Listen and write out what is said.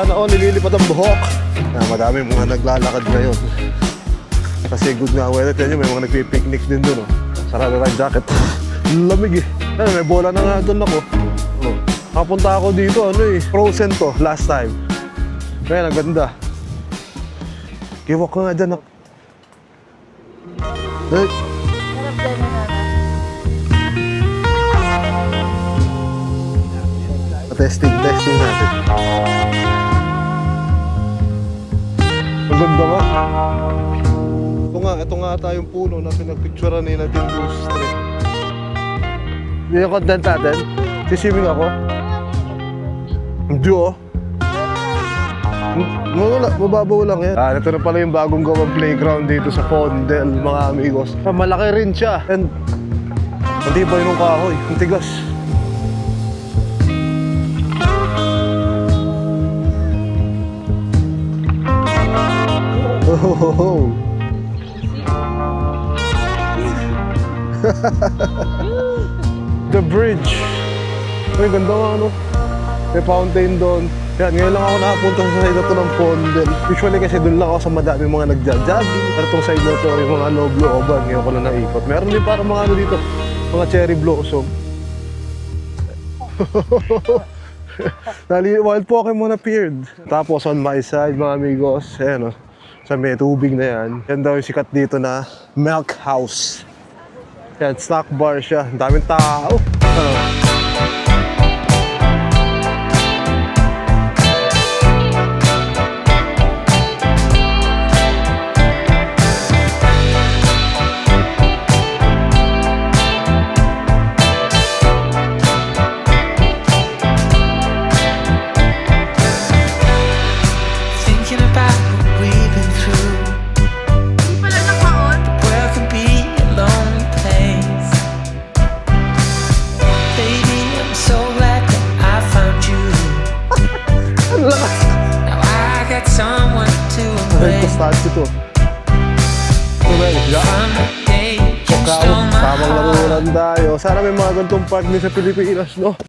sana all nililipat ang buhok. Madami mga naglalakad ngayon. Kasi good nga weather. Yan yung may mga nagpipiknik din dun. Sarado lang jacket. Lamig eh. May bola na nga dun ako. Kapunta ako dito, Frozen to, last time. Kaya ang ganda. Kiwak ka nga dyan. Hey. Testing natin. Ang ganda nga. Ito nga tayong puno na pinagpicturean ni Nadine Lustre. Hindi yung content natin. Siswimming ako. Hindi mababaw lang yan. Ito na pala yung bagong gawang playground dito sa Fondel, mga amigos. Malaki rin siya. And hindi ba yung kahoy? Ang tigas. Oh. The bridge. Ay, ganda nga May fountain doon. Yan, ngayon lang ako nakapunta sa side na to ng Fondel. Usually kasi doon lang ako sa madami mga nagja-jogging. Pero itong side na to, yung mga loob-looban. Ngayon ko lang naikot. Meron din parang mga dito, mga cherry blossom. Wild Pokemon appeared. Tapos on my side, mga amigos, ayan sa may tubig na yan. Yan daw yung sikat dito na Milk House. Yan, snack bar siya. Ang daming tao. Ito. Tamang laruan tayo. Sana may mga ganitong park din sa Pilipinas, no?